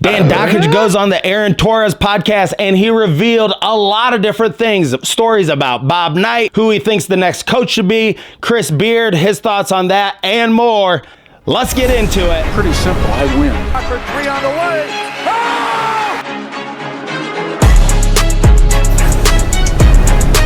Dan Dakich goes on the Aaron Torres podcast, and he revealed a lot of different things, stories about Bob Knight, who he thinks the next coach should be, Chris Beard, his thoughts on that, and more. Let's get into it. Pretty simple. I win. For three on the way.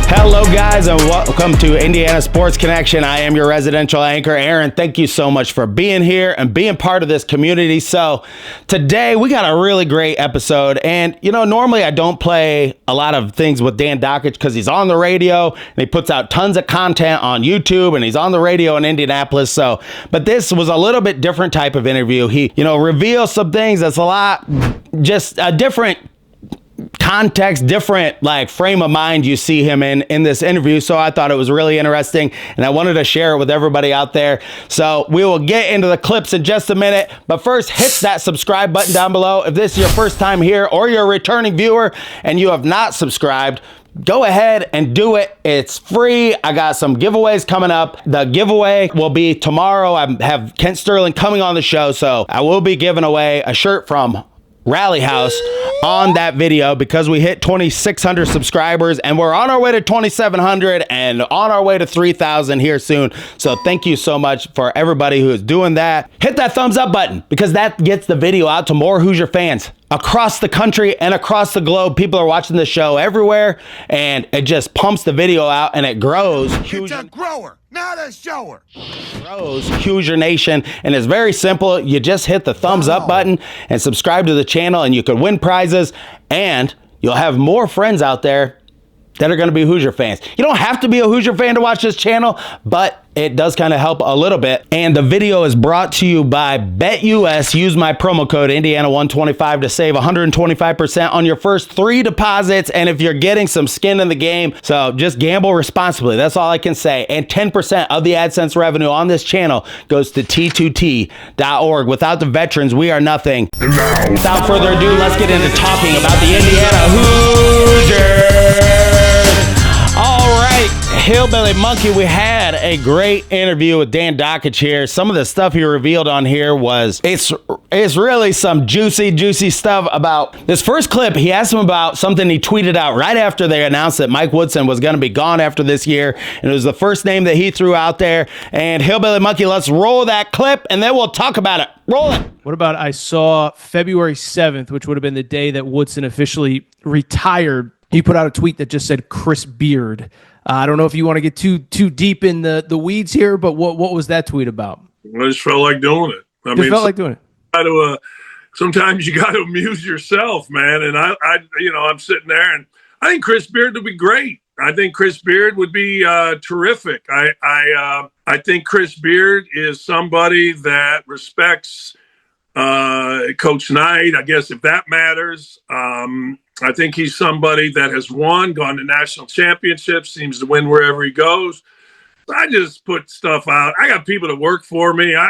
Hello, guys, and welcome to Indiana Sports Connection. I am your residential anchor, Aaron. Thank you so much for being here and being part of this community. So today we got a really great episode. And, you know, normally I don't play a lot of things with Dan Dakich because he's on the radio and he puts out tons of content on YouTube and he's on the radio in Indianapolis. So, but this was a little bit different type of interview. He, reveals some things that's a lot, just a different context, different like frame of mind you see him in this interview. So I thought it was really interesting and I wanted to share it with everybody out there. So we will get into the clips in just a minute, but first hit that subscribe button down below. If this is your first time here or you're a returning viewer and you have not subscribed, go ahead and do it. It's free. I got some giveaways coming up. The giveaway will be tomorrow. I have Kent Sterling coming on the show, so I will be giving away a shirt from Rally House on that video because we hit 2,600 subscribers and we're on our way to 2,700 and on our way to 3,000 here soon. So thank you so much for everybody who is doing that. Hit that thumbs up button because that gets the video out to more Hoosier fans across the country and across the globe. People are watching the show everywhere and it just pumps the video out and it grows. It's a grower, not a shower. Grows Hoosier Nation, and it's very simple. You just hit the thumbs up button and subscribe to the channel and you can win prizes and you'll have more friends out there that are going to be Hoosier fans. You don't have to be a Hoosier fan to watch this channel, but it does kind of help a little bit. And the video is brought to you by BetUS. Use my promo code Indiana125 to save 125% on your first 3 deposits. And if you're getting some skin in the game, so just gamble responsibly. That's all I can say. And 10% of the AdSense revenue on this channel goes to T2T.org. Without the veterans, we are nothing. Without further ado, let's get into talking about the Indiana Hoosiers. All right, Hillbilly Monkey, we had a great interview with Dan Dakich here. Some of the stuff he revealed on here was, it's really some juicy stuff about this first clip. He asked him about something he tweeted out right after they announced that Mike Woodson was going to be gone after this year. And it was the first name that he threw out there. And Hillbilly Monkey, let's roll that clip and then we'll talk about it. Roll it. What about I saw February 7th, which would have been the day that Woodson officially retired. He put out a tweet that just said Chris Beard. I don't know if you want to get too deep in the weeds here, but what was that tweet about? I just felt like doing it. Felt like doing it. Sometimes you got to amuse yourself, man. And I'm sitting there, and I think Chris Beard would be great. I think Chris Beard would be terrific. I think Chris Beard is somebody that respects Coach Knight, I guess, if that matters. I think he's somebody that has gone to national championships, seems to win wherever he goes. I just put stuff out. I got people that work for me. I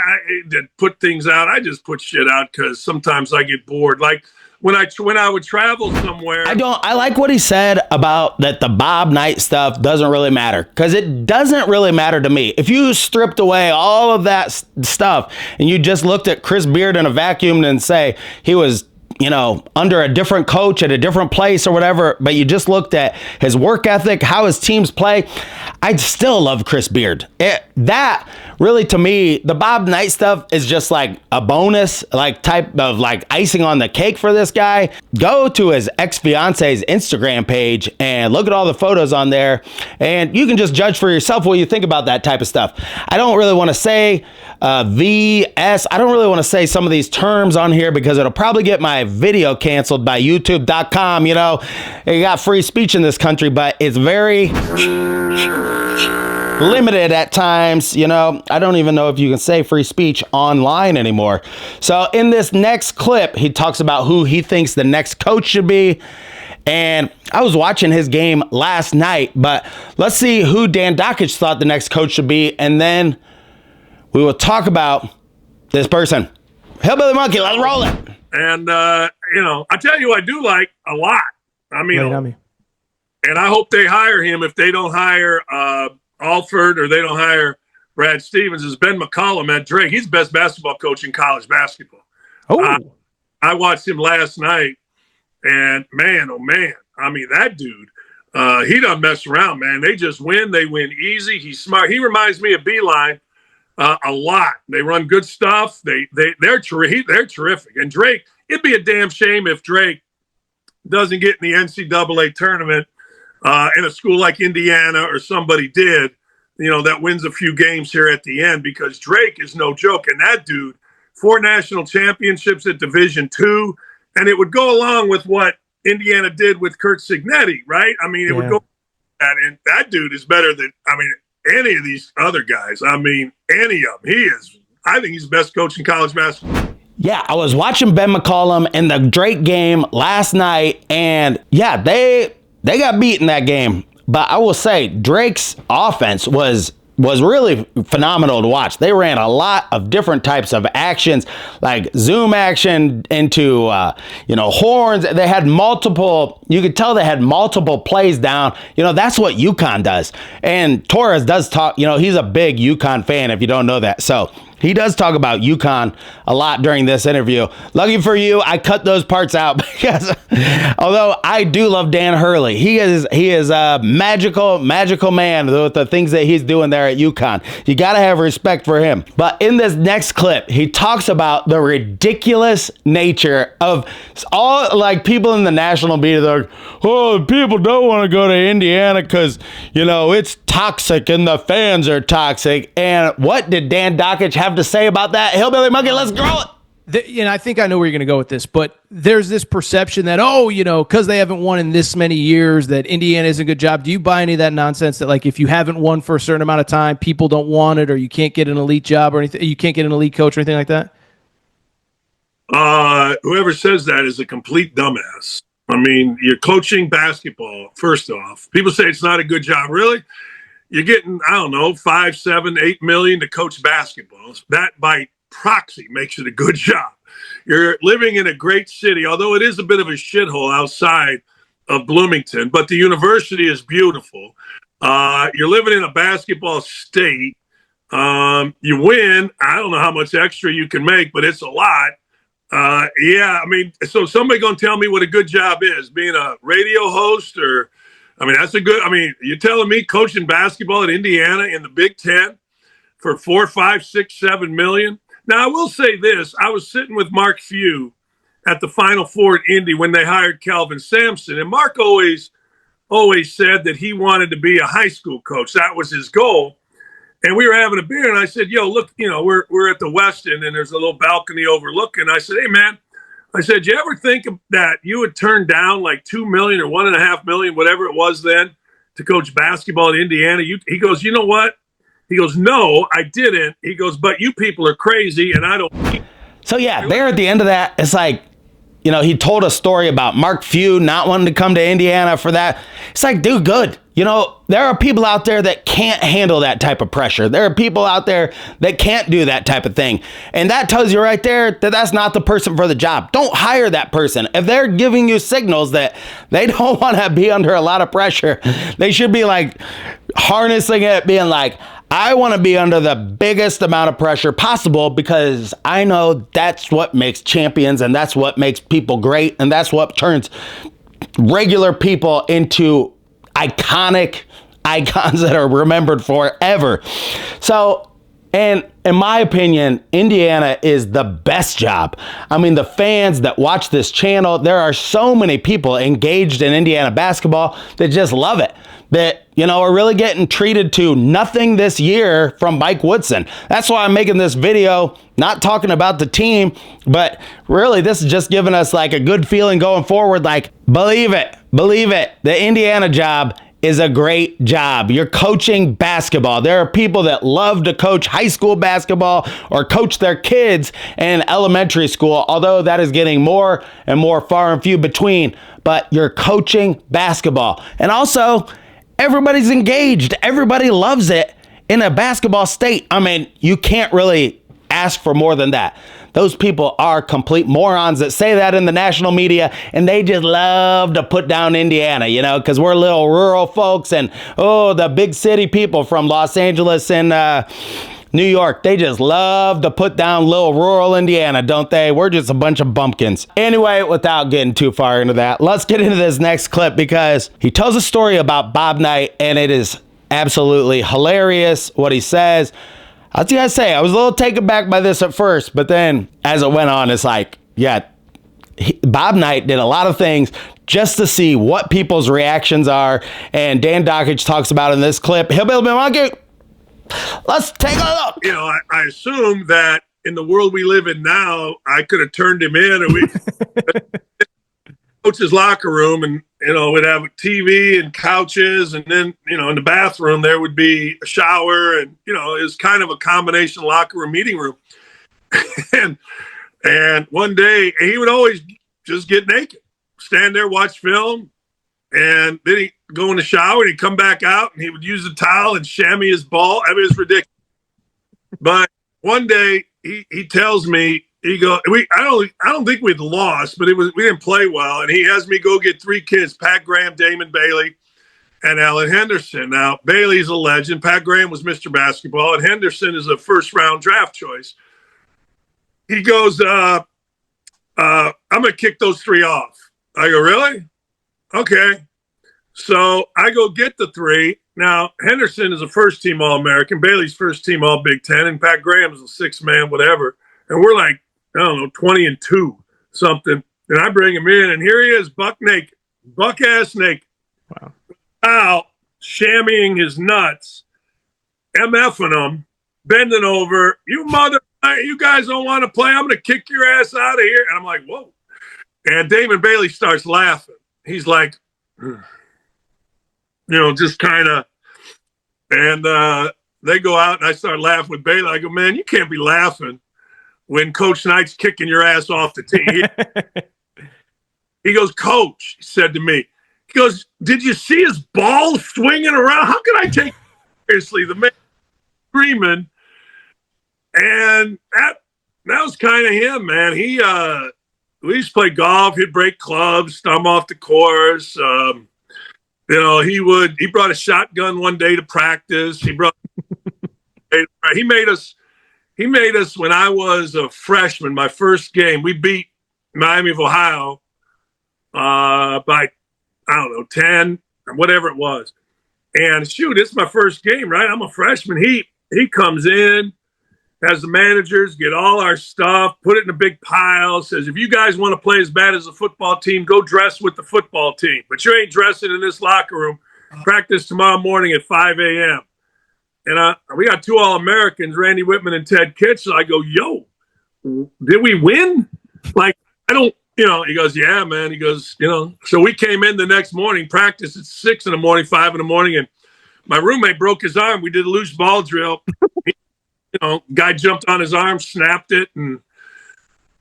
that put things out. I just put shit out because sometimes I get bored. Like when I would travel somewhere. I like what he said about that the Bob Knight stuff doesn't really matter because it doesn't really matter to me. If you stripped away all of that stuff and you just looked at Chris Beard in a vacuum and say he was under a different coach at a different place or whatever, but you just looked at his work ethic, how his teams play, I'd still love Chris Beard. That really, to me, the Bob Knight stuff is just like a bonus, like type of like icing on the cake for this guy. Go to his ex-fiance's Instagram page and look at all the photos on there, and you can just judge for yourself what you think about that type of stuff. I don't really want to say VS. I don't really want to say some of these terms on here because it'll probably get my video canceled by YouTube.com. You got free speech in this country, but it's very limited at times. I don't even know if you can say free speech online anymore. So in this next clip, he talks about who he thinks the next coach should be. And I was watching his game last night, but let's see who Dan Dakich thought the next coach should be. And then we will talk about this person. Hillbilly Monkey, let's roll it. And, I tell you, I do like a lot. And I hope they hire him. If they don't hire Alford or they don't hire Brad Stevens, is Ben McCollum at Drake. He's the best basketball coach in college basketball. Oh. I watched him last night, and man, oh man, I mean that dude. He doesn't mess around, man. They just win. They win easy. He's smart. He reminds me of Beeline a lot. They run good stuff. They're terrific. And Drake, it'd be a damn shame if Drake doesn't get in the NCAA tournament in a school like Indiana or somebody did, that wins a few games here at the end, because Drake is no joke. And that dude, 4 national championships at Division II, and it would go along with what Indiana did with Kurt Signetti, right? I mean, it would go that, and that dude is better than, any of these other guys. Any of them. I think he's the best coach in college basketball. Yeah, I was watching Ben McCollum in the Drake game last night, and yeah, they got beat in that game. But I will say Drake's offense was really phenomenal to watch. They ran a lot of different types of actions, like zoom action into, horns. They had you could tell they had multiple plays down. That's what UConn does. And Torres does talk, he's a big UConn fan if you don't know that. So he does talk about UConn a lot during this interview. Lucky for you, I cut those parts out because although I do love Dan Hurley, he is a magical man with the things that he's doing there at UConn. You got to have respect for him. But in this next clip, he talks about the ridiculous nature of all, like, people in the national media. They're like, oh, people don't want to go to Indiana because, it's toxic and the fans are toxic. And what did Dan Dakich have to say about that? Hillbilly Monkey, let's grow it. I think I know where you're going to go with this, but there's this perception that, because they haven't won in this many years, that Indiana is a good job. Do you buy any of that nonsense that, like, if you haven't won for a certain amount of time, people don't want it, or you can't get an elite job or anything, you can't get an elite coach or anything like that? Whoever says that is a complete dumbass. You're coaching basketball, first off. People say it's not a good job. Really? You're getting, I don't know, 5, 7, 8 million to coach basketball. That by proxy makes it a good job. You're living in a great city, although it is a bit of a shithole outside of Bloomington, but the university is beautiful. You're living in a basketball state. You win. I don't know how much extra you can make, but it's a lot. So somebody going to tell me what a good job is, being a radio host or, that's a good, you're telling me coaching basketball at Indiana in the Big Ten for 4, 5, 6, 7 million. Now, I will say this. I was sitting with Mark Few at the Final Four at Indy when they hired Calvin Sampson. And Mark always said that he wanted to be a high school coach. That was his goal. And we were having a beer, and I said, yo, look, we're at the West End, and there's a little balcony overlooking. I said, hey, man, you ever think that you would turn down like $2 million or $1.5 million, whatever it was then, to coach basketball at Indiana? He goes, you know what? He goes, no, I didn't. He goes, but you people are crazy, and I don't. So, yeah, there at the end of that, it's like, he told a story about Mark Few not wanting to come to Indiana for that. It's like, dude, good. There are people out there that can't handle that type of pressure. There are people out there that can't do that type of thing. And that tells you right there that that's not the person for the job. Don't hire that person. If they're giving you signals that they don't want to be under a lot of pressure, they should be like harnessing it, being like, I want to be under the biggest amount of pressure possible because I know that's what makes champions and that's what makes people great. And that's what turns regular people into icons that are remembered forever. So, and in my opinion, Indiana is the best job. The fans that watch this channel, there are so many people engaged in Indiana basketball that just love it. That, are really getting treated to nothing this year from Mike Woodson. That's why I'm making this video, not talking about the team, but really this is just giving us like a good feeling going forward. Like, believe it. The Indiana job is a great job. You're coaching basketball. There are people that love to coach high school basketball or coach their kids in elementary school, although that is getting more and more far and few between. But you're coaching basketball. And also, everybody's engaged. Everybody loves it in a basketball state. You can't really ask for more than that. Those people are complete morons that say that in the national media, and they just love to put down Indiana, because we're little rural folks and, the big city people from Los Angeles and New York, they just love to put down little rural Indiana, don't they? We're just a bunch of bumpkins. Anyway, without getting too far into that, let's get into this next clip because he tells a story about Bob Knight, and it is absolutely hilarious what he says. I was gonna say, I was a little taken back by this at first, but then as it went on, it's like, yeah, Bob Knight did a lot of things just to see what people's reactions are. And Dan Dakich talks about in this clip. Hillbilly Monkey, let's take a look. You know, I assume that in the world we live in now, I could have turned him in, and we coach's locker room, and we'd have a TV and couches, and then in the bathroom there would be a shower, and it was kind of a combination locker room meeting room. and one day he would always just get naked, stand there, watch film, and then he'd go in the shower and he'd come back out and he would use the towel and chamois his ball. I mean, it's ridiculous. But one day he tells me, I don't think we'd lost, but we didn't play well. And he has me go get 3 kids, Pat Graham, Damon Bailey, and Alan Henderson. Now, Bailey's a legend. Pat Graham was Mr. Basketball, and Henderson is a first-round draft choice. He goes, I'm going to kick those 3 off. I go, really? Okay. So I go get the 3. Now, Henderson is a first-team All-American. Bailey's first-team All-Big Ten, and Pat Graham is a 6-man, whatever. And we're like, I don't know, 20-2, something. And I bring him in, and here he is, buck naked, buck-ass naked. Wow. Out, shammying his nuts, MFing him, bending over. You guys don't want to play? I'm going to kick your ass out of here. And I'm like, whoa. And Damon Bailey starts laughing. He's like, just kind of, and they go out, and I start laughing with Bailey. I go, man, you can't be laughing when Coach Knight's kicking your ass off the team. He goes, Coach, he said to me, he goes, did you see his ball swinging around? How can I take it seriously? The man screaming. And that was kind of him, man. We used to play golf. He'd break clubs, stomp off the course. He brought a shotgun one day to practice. He made us when I was a freshman, my first game. We beat Miami of Ohio by, I don't know, 10, whatever it was. And shoot, it's my first game, right? I'm a freshman. He comes in, has the managers get all our stuff, put it in a big pile, says, if you guys want to play as bad as the football team, go dress with the football team. But you ain't dressing in this locker room. Practice tomorrow morning at 5 a.m. And we got 2 All-Americans, Randy Whitman and Ted Kitchell. I go, yo, did we win? Like, I don't, he goes, yeah, man. He goes, So we came in the next morning, practice at 6 in the morning, 5 in the morning, and my roommate broke his arm. We did a loose ball drill. Guy jumped on his arm, snapped it, and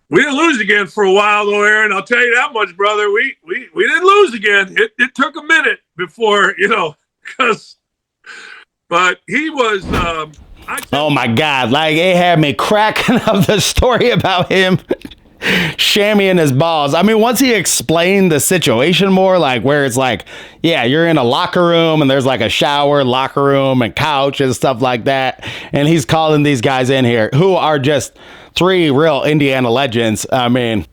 we didn't lose again for a while, though, Aaron. I'll tell you that much, brother. We didn't lose again. It took a minute before, but he was. Oh my God! Like, it had me cracking up the story about him shammying his balls. I mean, once he explained the situation more, like where it's like, yeah, you're in a locker room and there's like a shower, locker room, and couch and stuff like that. And he's calling these guys in here who are just 3 real Indiana legends. I mean,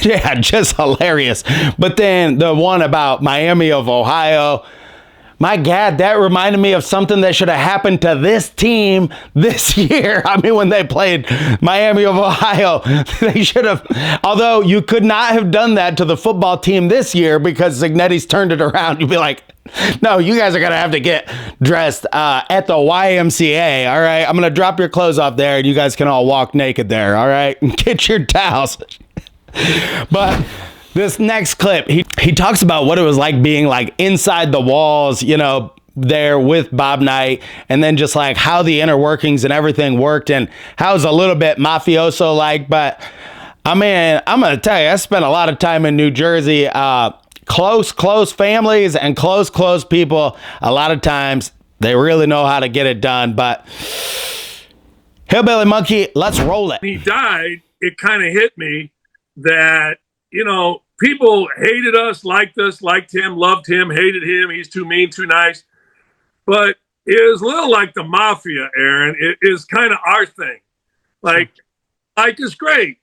yeah, just hilarious. But then the one about Miami of Ohio, my God, that reminded me of something that should have happened to this team this year. I mean, when they played Miami of Ohio, they should have, although you could not have done that to the football team this year because Zignetti's turned it around. You'd be like, no, you guys are going to have to get dressed at the YMCA, all right? I'm going to drop your clothes off there, and you guys can all walk naked there, all right? Get your towels. But this next clip, he talks about what it was like being like inside the walls, there with Bob Knight, and then just like how the inner workings and everything worked and how it's a little bit mafioso like. But I mean, I'm going to tell you, I spent a lot of time in New Jersey, close families and close people. A lot of times they really know how to get it done. But Hillbilly Monkey, let's roll it. He died. It kind of hit me that, people hated us, liked him, loved him, hated him. He's too mean, too nice. But, is a little like the mafia, Aaron. It is kind of our thing. Like us, great.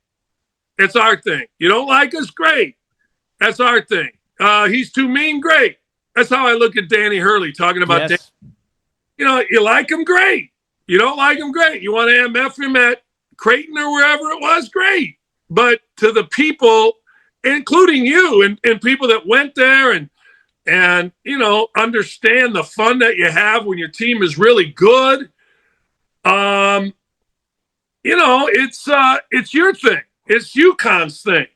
It's our thing. You don't like us, great. That's our thing. He's too mean, great. That's how I look at Danny Hurley talking about Yes. you like him, great. You don't like him, great. You want to MF him at Creighton or wherever it was, great. But to the people, including you and people that went there and understand the fun that you have when your team is really good, it's your thing. It's UConn's thing.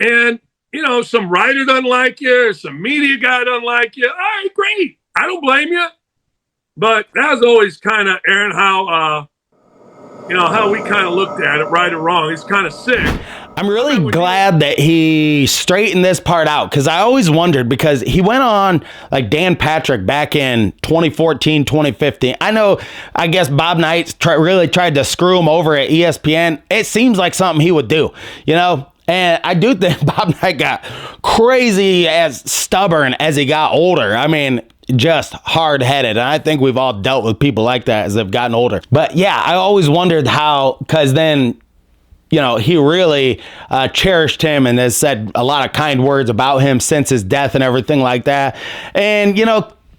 And, some writer doesn't like you, or some media guy doesn't like you. All right, great. I don't blame you. But that was always kind of, Aaron, how we kind of looked at it, right or wrong. It's kind of sick. I'm really glad that he straightened this part out, because I always wondered, because he went on like Dan Patrick back in 2014, 2015. I guess Bob Knight really tried to screw him over at ESPN. It seems like something he would do, And I do think Bob Knight got crazy as stubborn as he got older. I mean, just hard-headed. And I think we've all dealt with people like that as they've gotten older. But yeah, I always wondered how, because then, he really cherished him and has said a lot of kind words about him since his death and everything like that. And,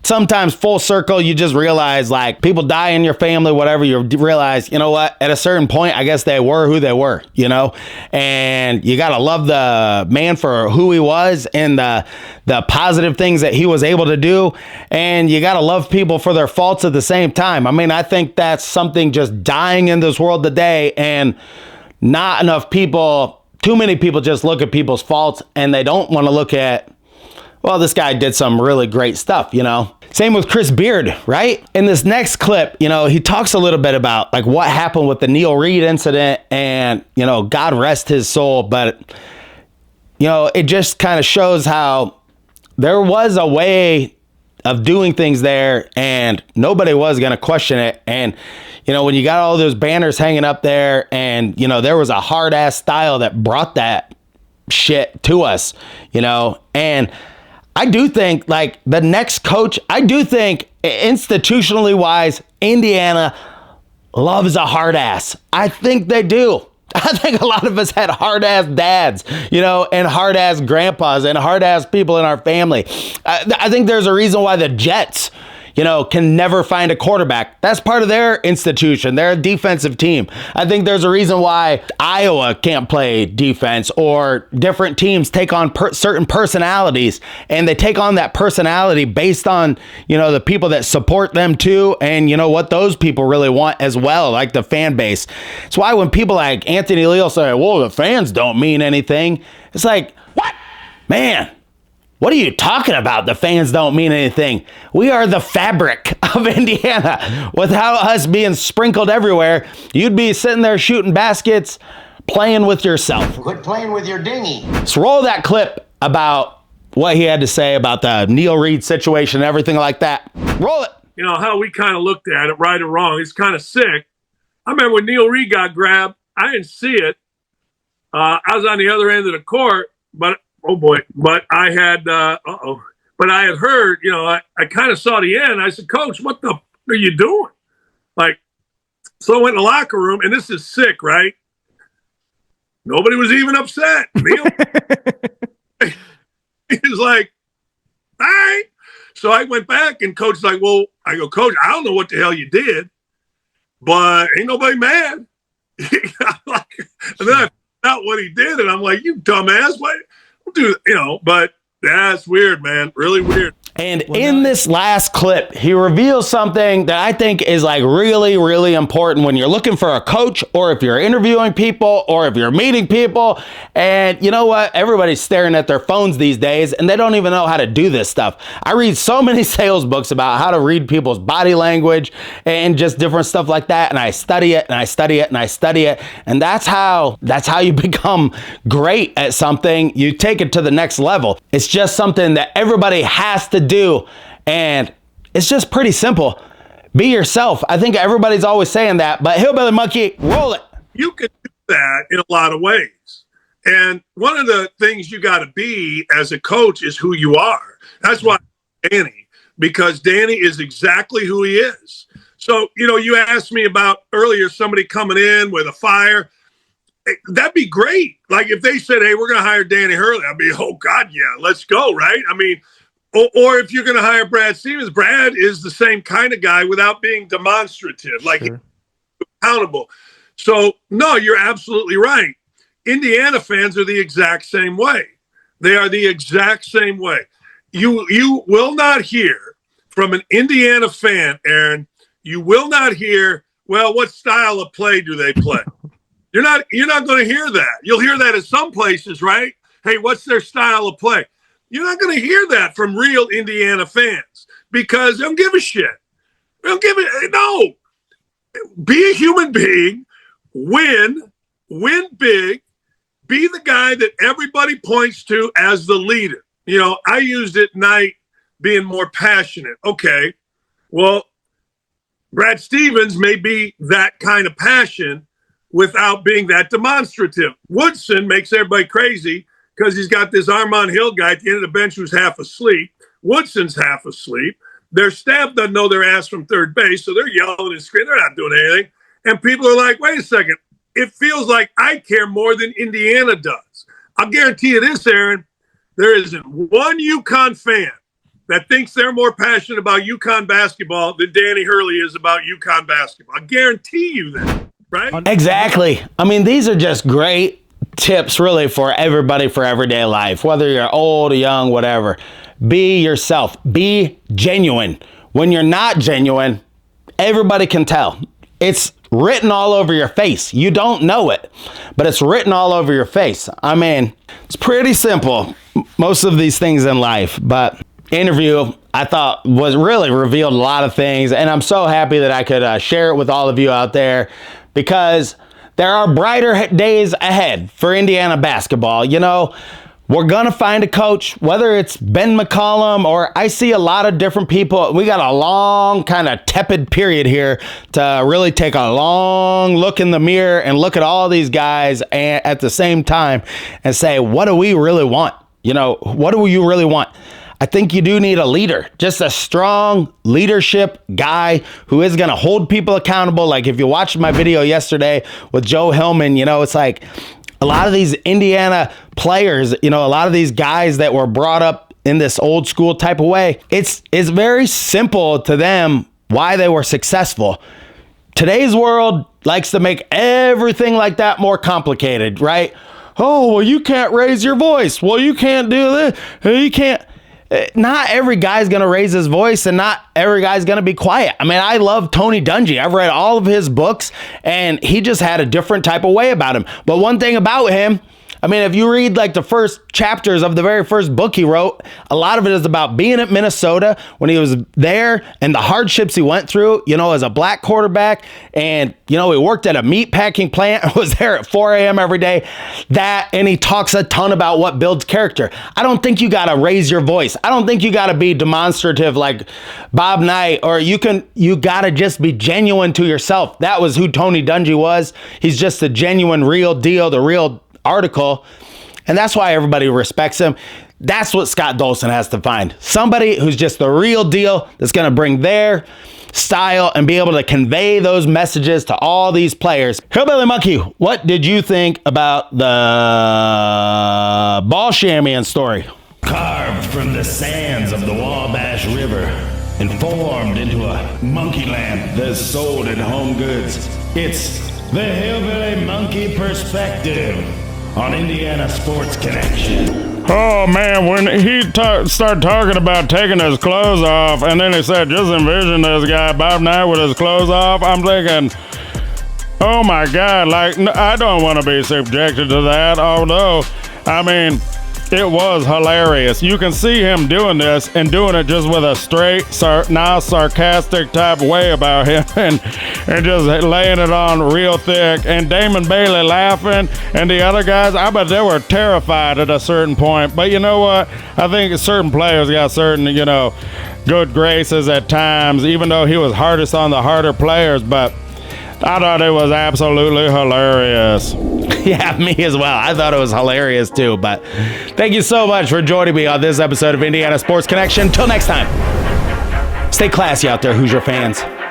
sometimes full circle, you just realize, like, people die in your family, whatever, you realize, you know what, at a certain point, I guess they were who they were, and you got to love the man for who he was and the positive things that he was able to do. And you got to love people for their faults at the same time. I mean, I think that's something just dying in this world today, and not enough people, too many people just look at people's faults and they don't want to look at, well, this guy did some really great stuff, Same with Chris Beard, right? In this next clip, he talks a little bit about like what happened with the Neil Reed incident, and, God rest his soul. But, it just kind of shows how there was a way of doing things there and nobody was going to question it. And, when you got all those banners hanging up there and, there was a hard ass style that brought that shit to us, and I do think, like, the next coach, I do think institutionally wise, Indiana loves a hard ass. I think they do. I think a lot of us had hard ass dads, and hard ass grandpas and hard ass people in our family. I think there's a reason why the Jets, can never find a quarterback. That's part of their institution. They're a defensive team. I think there's a reason why Iowa can't play defense, or different teams take on certain personalities, and they take on that personality based on, the people that support them too, and what those people really want as well, like the fan base. It's why when people like Anthony Leal say, well, the fans don't mean anything, it's like, what? Man, what are you talking about? The fans don't mean anything. We are the fabric of Indiana. Without us being sprinkled everywhere, you'd be sitting there shooting baskets, playing with yourself. Quit playing with your dinghy. So roll that clip about what he had to say about the Neil Reed situation and everything like that. Roll it. How we kind of looked at it, right or wrong. It's kind of sick. I remember when Neil Reed got grabbed, I didn't see it. I was on the other end of the court, but oh boy! But I had, but I had heard, I kind of saw the end. I said, Coach, what the f- are you doing? Like, so I went in the locker room, and this is sick, right? Nobody was even upset. Neil, he was like, all right. So I went back, and Coach's like, well, I go, Coach, I don't know what the hell you did, but ain't nobody mad. And then I found out what he did, and I'm like, you dumbass, what? Do but that's weird, man. Really weird. And in this last clip, he reveals something that I think is like really, really important when you're looking for a coach, or if you're interviewing people, or if you're meeting people. And you know what? Everybody's staring at their phones these days, and they don't even know how to do this stuff. I read so many sales books about how to read people's body language and just different stuff like that. And I study it and I study it and I study it. And that's how you become great at something. You take it to the next level. It's just something that everybody has to do, and it's just pretty simple. Be yourself. I think everybody's always saying that, but Hillbilly Monkey, roll it. You can do that in a lot of ways, and one of the things you got to be as a coach is who you are. That's why Danny, because Danny is exactly who he is. So, you asked me about earlier somebody coming in with a fire. That'd be great. Like if they said, hey, we're going to hire Danny Hurley, I'd be, oh, God, yeah, let's go, right? I mean, or if you're going to hire Brad Stevens, Brad is the same kind of guy without being demonstrative, like accountable. So, no, you're absolutely right. Indiana fans are the exact same way. They are the exact same way. You will not hear from an Indiana fan, Aaron, you will not hear, well, what style of play do they play? You're not going to hear that. You'll hear that in some places, right? Hey, what's their style of play? You're not going to hear that from real Indiana fans because they don't give a shit. They don't give it. No. Be a human being, win big, be the guy that everybody points to as the leader. I used it night being more passionate. Okay, well, Brad Stevens may be that kind of passion without being that demonstrative. Woodson makes everybody crazy because he's got this Armand Hill guy at the end of the bench who's half asleep. Woodson's half asleep. Their staff doesn't know their ass from third base, so they're yelling and screaming. They're not doing anything. And people are like, wait a second. It feels like I care more than Indiana does. I'll guarantee you this, Aaron. There isn't one UConn fan that thinks they're more passionate about UConn basketball than Danny Hurley is about UConn basketball. I guarantee you that, right? Exactly. I mean, these are just great tips really for everybody for everyday life, whether you're old or young, whatever. Be yourself. Be genuine. When you're not genuine, everybody can tell. It's written all over your face. You don't know it, but it's written all over your face. I mean, it's pretty simple, most of these things in life, but interview I thought was really revealed a lot of things, and I'm so happy that I could share it with all of you out there because there are brighter days ahead for Indiana basketball. We're going to find a coach, whether it's Ben McCollum or I see a lot of different people. We got a long kind of tepid period here to really take a long look in the mirror and look at all these guys at the same time and say, what do we really want? What do you really want? I think you do need a leader, just a strong leadership guy who is going to hold people accountable. Like if you watched my video yesterday with Joe Hillman, it's like a lot of these Indiana players, a lot of these guys that were brought up in this old school type of way, it's very simple to them why they were successful. Today's world likes to make everything like that more complicated, right? Oh, well, you can't raise your voice. Well, you can't do this. You can't. Not every guy's going to raise his voice and not every guy's going to be quiet. I mean, I love Tony Dungy. I've read all of his books and he just had a different type of way about him. But one thing about him, I mean, if you read like the first chapters of the very first book he wrote, a lot of it is about being at Minnesota when he was there and the hardships he went through, as a black quarterback. And, he worked at a meat packing plant, was there at 4 a.m. every day. And he talks a ton about what builds character. I don't think you got to raise your voice. I don't think you got to be demonstrative like Bob Knight, or you got to just be genuine to yourself. That was who Tony Dungy was. He's just a genuine, real deal, the real article, and that's why everybody respects him. That's what Scott Dolson has to find. Somebody who's just the real deal, that's going to bring their style and be able to convey those messages to all these players. Hillbilly Monkey, what did you think about the ball shammying story? Carved from the sands of the Wabash River and formed into a monkey lamp that's sold at Home Goods. It's the Hillbilly Monkey Perspective on Indiana Sports Connection. Oh man, when he started talking about taking his clothes off, and then he said, just envision this guy, Bob Knight, with his clothes off, I'm thinking, oh my God, I don't want to be subjected to that, although, I mean, it was hilarious. You can see him doing this and doing it just with a straight, nice, sarcastic type way about him and just laying it on real thick. And Damon Bailey laughing and the other guys, I bet they were terrified at a certain point. But you know what? I think certain players got certain, good graces at times, even though he was hardest on the harder players. But I thought it was absolutely hilarious. Yeah, me as well. I thought it was hilarious too. But thank you so much for joining me on this episode of Indiana Sports Connection. Till next time. Stay classy out there, Hoosier fans.